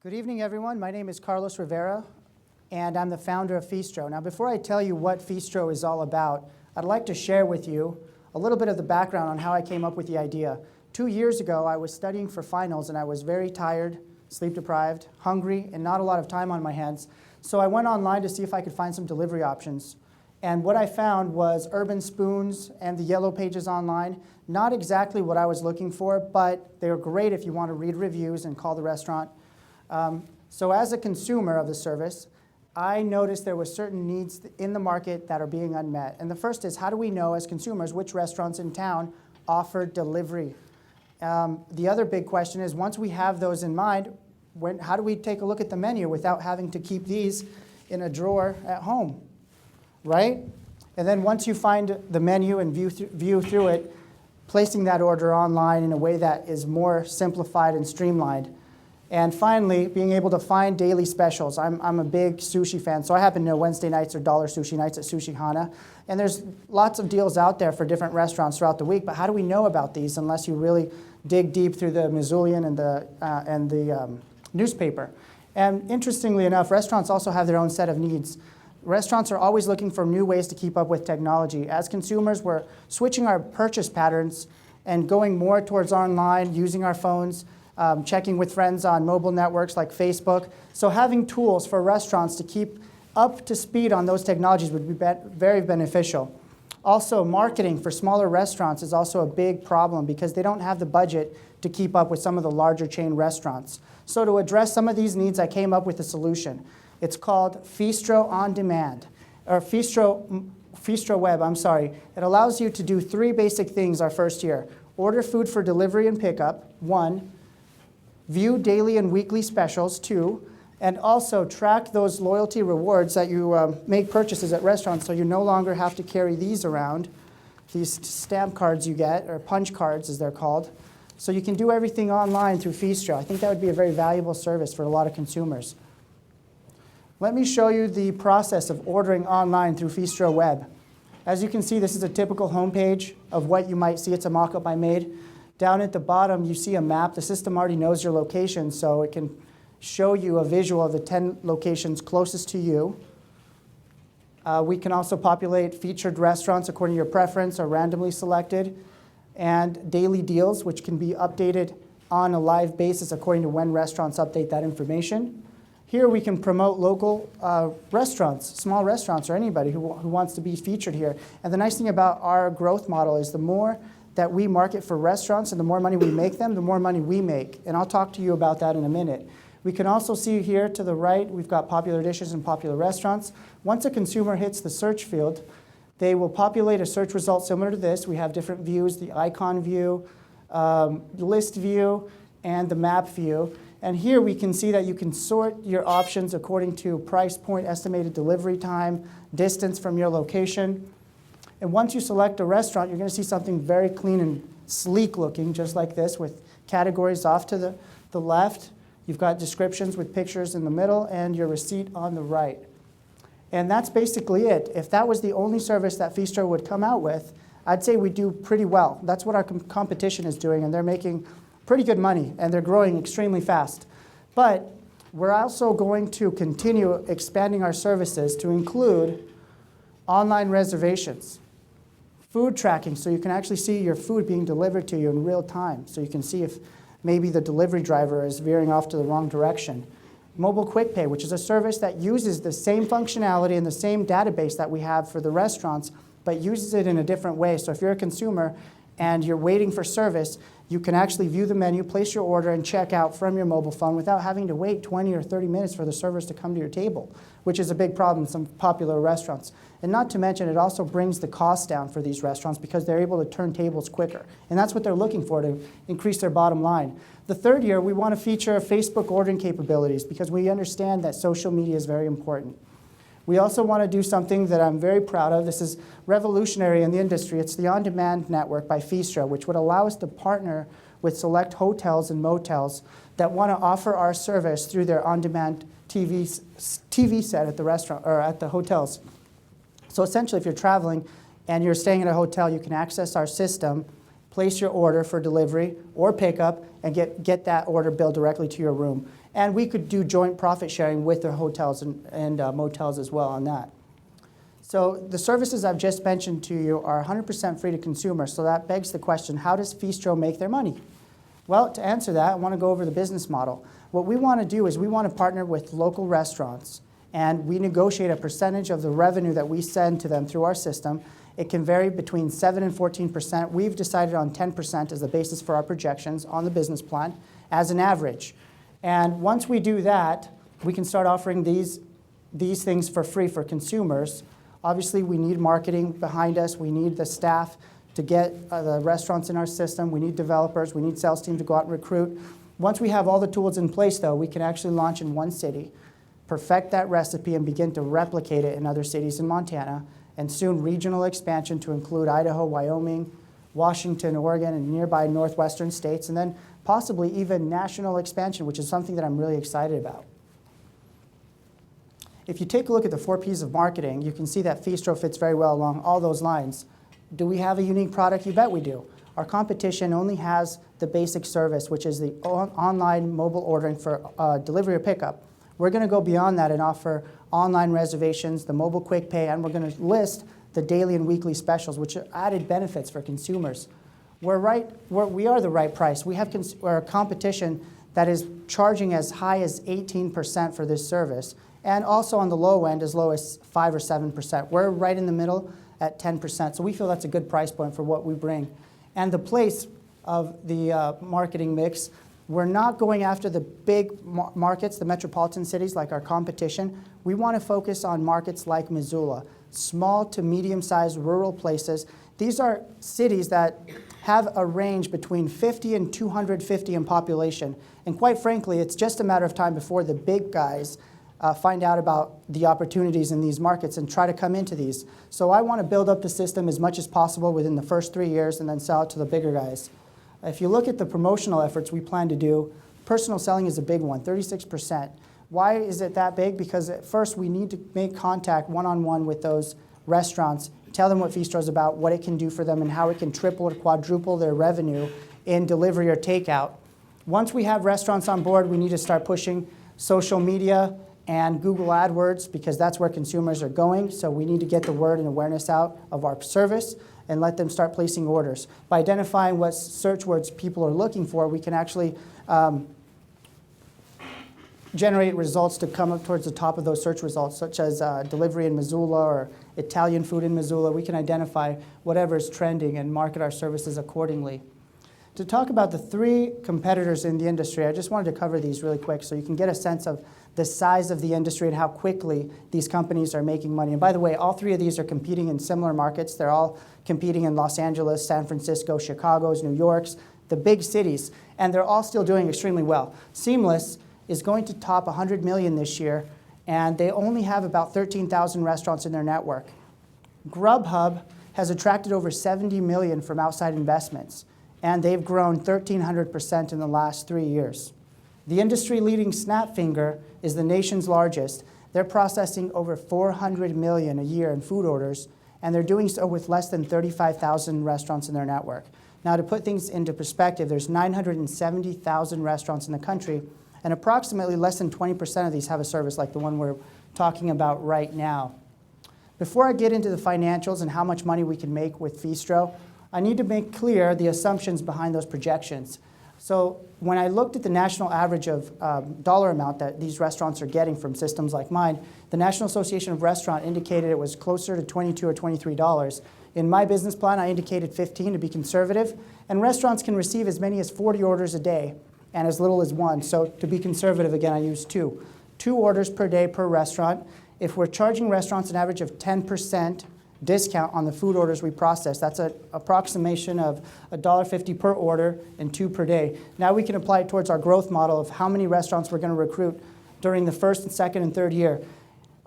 Good evening, everyone. My name is Carlos Rivera, and I'm the founder of Feastro. Now, before I tell you what Feastro is all about, I'd like to share with you a little bit of the background on how I came up with the idea. 2 years ago, I was studying for finals, and I was very tired, sleep-deprived, hungry, and not a lot of time on my hands. So I went online to see if I could find some delivery options. And what I found was Urban Spoons and the Yellow Pages online. Not exactly what I was looking for, but they were great if you want to read reviews and call the restaurant. So as a consumer of the service, I noticed there were certain needs in the market that are being unmet. And the first is, how do we know as consumers which restaurants in town offer delivery? The other big question is, once we have those in mind, how do we take a look at the menu without having to keep these in a drawer at home, right? And then once you find the menu and view through it, placing that order online in a way that is more simplified and streamlined. And finally, being able to find daily specials. I'm a big sushi fan, so I happen to know Wednesday nights are dollar sushi nights at Sushi Hana. And there's lots of deals out there for different restaurants throughout the week, but how do we know about these unless you really dig deep through the Missoulian and the newspaper? And interestingly enough, restaurants also have their own set of needs. Restaurants are always looking for new ways to keep up with technology. As consumers, we're switching our purchase patterns and going more towards online, using our phones, checking with friends on mobile networks like Facebook. So having tools for restaurants to keep up to speed on those technologies would be very beneficial. Also, marketing for smaller restaurants is also a big problem because they don't have the budget to keep up with some of the larger chain restaurants. So to address some of these needs, I came up with a solution. It's called Feastro On Demand, or Feastro Web, I'm sorry. It allows you to do 3 basic things our first year. Order food for delivery and pickup, 1. View daily and weekly specials, 2. And also track those loyalty rewards that you make purchases at restaurants, so you no longer have to carry these around, these stamp cards you get, or punch cards as they're called. So you can do everything online through Feastro. I think that would be a very valuable service for a lot of consumers. Let me show you the process of ordering online through Feastro Web. As you can see, this is a typical homepage of what you might see. It's a mock-up I made. Down at the bottom, you see a map. The system already knows your location, so it can show you a visual of the 10 locations closest to you. We can also populate featured restaurants according to your preference or randomly selected, and daily deals, which can be updated on a live basis according to when restaurants update that information. Here we can promote local restaurants, small restaurants, or anybody who wants to be featured here. And the nice thing about our growth model is the more that we market for restaurants and the more money we make them, the more money we make. And I'll talk to you about that in a minute. We can also see here to the right, we've got popular dishes and popular restaurants. Once a consumer hits the search field, they will populate a search result similar to this. We have different views, the icon view, list view, and the map view. And here we can see that you can sort your options according to price point, estimated delivery time, distance from your location. And once you select a restaurant, you're going to see something very clean and sleek looking, just like this, with categories off to the left. You've got descriptions with pictures in the middle and your receipt on the right. And that's basically it. If that was the only service that Feastro would come out with, I'd say we do pretty well. That's what our competition is doing, and they're making pretty good money, and they're growing extremely fast. But we're also going to continue expanding our services to include online reservations, food tracking, so you can actually see your food being delivered to you in real time, so you can see if maybe the delivery driver is veering off to the wrong direction. Mobile Quick Pay, which is a service that uses the same functionality and the same database that we have for the restaurants, but uses it in a different way. So if you're a consumer and you're waiting for service, you can actually view the menu, place your order, and check out from your mobile phone without having to wait 20 or 30 minutes for the servers to come to your table, which is a big problem in some popular restaurants. And not to mention, it also brings the cost down for these restaurants because they're able to turn tables quicker. And that's what they're looking for, to increase their bottom line. The third year, we want to feature Facebook ordering capabilities because we understand that social media is very important. We also want to do something that I'm very proud of. This is revolutionary in the industry. It's the On Demand Network by Feastro, which would allow us to partner with select hotels and motels that want to offer our service through their on-demand TV set at the restaurant or at the hotels. So essentially, if you're traveling and you're staying at a hotel, you can access our system place your order for delivery or pickup and get that order billed directly to your room. And we could do joint profit sharing with the hotels and motels as well on that. So the services I've just mentioned to you are 100% free to consumers. So that begs the question, how does Feastro make their money? Well, to answer that, I want to go over the business model. What we want to do is we want to partner with local restaurants, and we negotiate a percentage of the revenue that we send to them through our system. It can vary between 7 and 14%. We've decided on 10% as the basis for our projections on the business plan as an average. And once we do that, we can start offering these things for free for consumers. Obviously, we need marketing behind us. We need the staff to get the restaurants in our system. We need developers. We need sales team to go out and recruit. Once we have all the tools in place, though, we can actually launch in one city, perfect that recipe, and begin to replicate it in other cities in Montana, and soon regional expansion to include Idaho, Wyoming, Washington, Oregon, and nearby northwestern states, and then possibly even national expansion, which is something that I'm really excited about. If you take a look at the 4 Ps of marketing, you can see that Feastro fits very well along all those lines. Do we have a unique product? You bet we do. Our competition only has the basic service, which is the online mobile ordering for delivery or pickup. We're going to go beyond that and offer online reservations, the mobile quick pay, and we're going to list the daily and weekly specials, which are added benefits for consumers. We are the right price. We have a competition that is charging as high as 18% for this service, and also on the low end as low as 5 or 7%. We're right in the middle at 10%, so we feel that's a good price point for what we bring. And the place of the marketing mix, we're not going after the big markets, the metropolitan cities like our competition. We want to focus on markets like Missoula, small to medium-sized rural places. These are cities that have a range between 50 and 250 in population. And quite frankly, it's just a matter of time before the big guys find out about the opportunities in these markets and try to come into these. So I want to build up the system as much as possible within the first 3 years and then sell it to the bigger guys. If you look at the promotional efforts we plan to do, personal selling is a big one, 36%. Why is it that big? Because at first we need to make contact one-on-one with those restaurants, tell them what Feastro is about, what it can do for them, and how it can triple or quadruple their revenue in delivery or takeout. Once we have restaurants on board, we need to start pushing social media and Google AdWords, because that's where consumers are going. So we need to get the word and awareness out of our service and let them start placing orders. By identifying what search words people are looking for, we can actually generate results to come up towards the top of those search results, such as delivery in Missoula or Italian food in Missoula. We can identify whatever is trending and market our services accordingly. To talk about the 3 competitors in the industry, I just wanted to cover these really quick so you can get a sense of the size of the industry and how quickly these companies are making money. And by the way, all 3 of these are competing in similar markets. They're all competing in Los Angeles, San Francisco, Chicago's, New York's, the big cities, and they're all still doing extremely well. Seamless is going to top 100 million this year, and they only have about 13,000 restaurants in their network. Grubhub has attracted over 70 million from outside investments, and they've grown 1,300% in the last 3 years. The industry-leading Snapfinger is the nation's largest. They're processing over 400 million a year in food orders, and they're doing so with less than 35,000 restaurants in their network. Now, to put things into perspective, there's 970,000 restaurants in the country, and approximately less than 20% of these have a service like the one we're talking about right now. Before I get into the financials and how much money we can make with Feastro, I need to make clear the assumptions behind those projections. So when I looked at the national average of dollar amount that these restaurants are getting from systems like mine, the National Association of Restaurant indicated it was closer to $22 or $23. In my business plan, I indicated 15 to be conservative, and restaurants can receive as many as 40 orders a day and as little as 1. So to be conservative, again, I use 2. 2 orders per day per restaurant. If we're charging restaurants an average of 10% discount on the food orders we process, that's an approximation of $1.50 per order and 2 per day. Now we can apply it towards our growth model of how many restaurants we're going to recruit during the first and second and third year.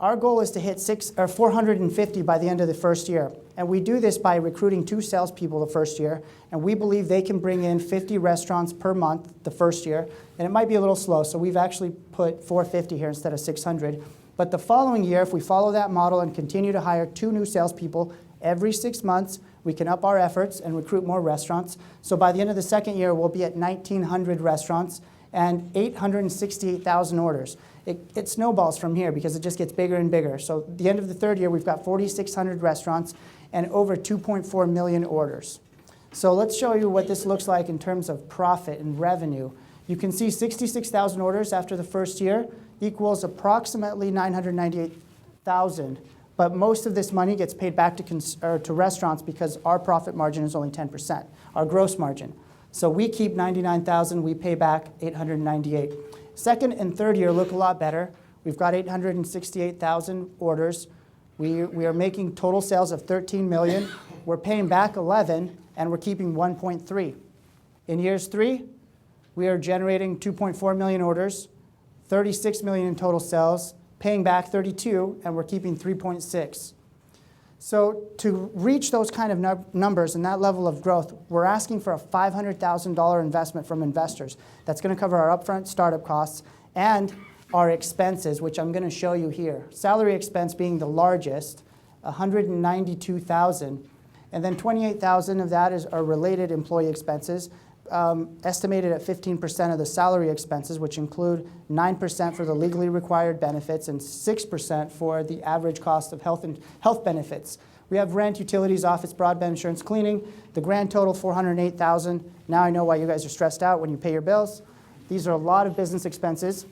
Our goal is to hit 450 by the end of the first year. And we do this by recruiting 2 salespeople the first year. And we believe they can bring in 50 restaurants per month the first year. And it might be a little slow, so we've actually put 450 here instead of 600. But the following year, if we follow that model and continue to hire 2 new salespeople every 6 months, we can up our efforts and recruit more restaurants. So by the end of the second year, we'll be at 1,900 restaurants and 868,000 orders. It snowballs from here because it just gets bigger and bigger. So at the end of the third year, we've got 4,600 restaurants and over 2.4 million orders. So let's show you what this looks like in terms of profit and revenue. You can see 66,000 orders after the first year equals approximately 998,000. But most of this money gets paid back to restaurants because our profit margin is only 10%, our gross margin. So we keep 99,000, we pay back 898. Second and third year look a lot better. We've got 868,000 orders. We are making total sales of 13 million. We're paying back 11, and we're keeping 1.3. In years 3, we are generating 2.4 million orders, 36 million in total sales, paying back 32, and we're keeping 3.6. So to reach those kind of numbers and that level of growth, we're asking for a $500,000 investment from investors. That's going to cover our upfront startup costs and our expenses, which I'm going to show you here. Salary expense being the largest, $192,000, and then $28,000 of that are related employee expenses, estimated at 15% of the salary expenses, which include 9% for the legally required benefits and 6% for the average cost of health benefits. We have rent, utilities, office, broadband, insurance, cleaning. The grand total, $408,000. Now I know why you guys are stressed out when you pay your bills. These are a lot of business expenses.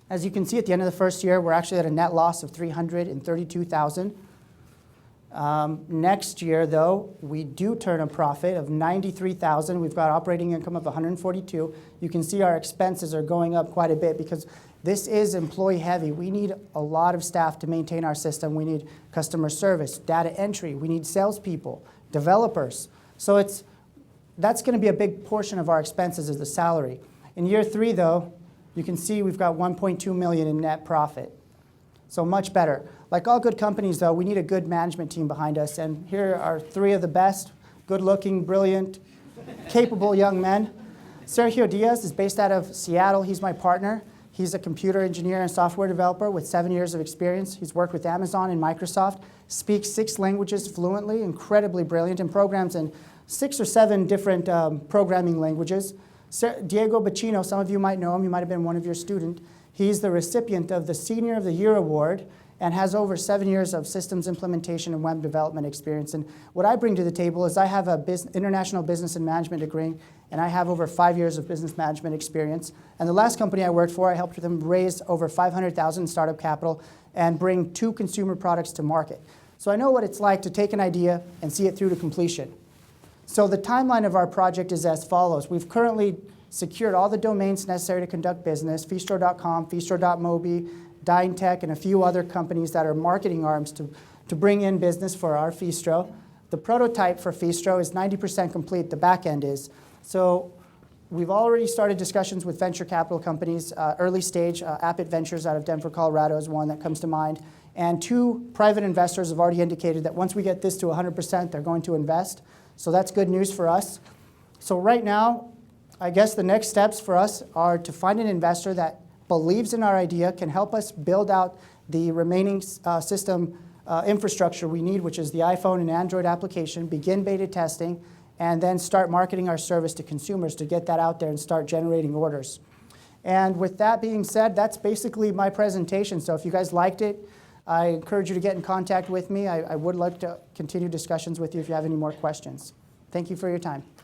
As you can see, at the end of the first year, we're actually at a net loss of $332,000. Next year, though, we do turn a profit of $93,000. We've got operating income of $142,000. You can see our expenses are going up quite a bit because this is employee heavy. We need a lot of staff to maintain our system. We need customer service, data entry. We need salespeople, developers. So that's going to be a big portion of our expenses is the salary. In year 3, though, you can see we've got $1.2 million in net profit. So much better. Like all good companies, though, we need a good management team behind us. And here are 3 of the best, good-looking, brilliant, capable young men. Sergio Diaz is based out of Seattle. He's my partner. He's a computer engineer and software developer with 7 years of experience. He's worked with Amazon and Microsoft, speaks 6 languages fluently, incredibly brilliant, and programs in 6 or 7 different programming languages. Diego Bacino, some of you might know him. He might have been one of your students. He's the recipient of the Senior of the Year Award and has over 7 years of systems implementation and web development experience. And what I bring to the table is I have an international business and management degree, and I have over 5 years of business management experience. And the last company I worked for, I helped them raise over $500,000 in startup capital and bring 2 consumer products to market. So I know what it's like to take an idea and see it through to completion. So the timeline of our project is as follows. We've currently secured all the domains necessary to conduct business, feastro.com, feastro.mobi, DineTech, and a few other companies that are marketing arms to bring in business for our Feastro. The prototype for Feastro is 90% complete, the back end is. So we've already started discussions with venture capital companies, early stage, Appet Ventures out of Denver, Colorado is one that comes to mind. And 2 private investors have already indicated that once we get this to 100%, they're going to invest. So that's good news for us. So right now, I guess the next steps for us are to find an investor that believes in our idea, can help us build out the remaining system infrastructure we need, which is the iPhone and Android application, begin beta testing, and then start marketing our service to consumers to get that out there and start generating orders. And with that being said, that's basically my presentation. So if you guys liked it, I encourage you to get in contact with me. I would like to continue discussions with you if you have any more questions. Thank you for your time.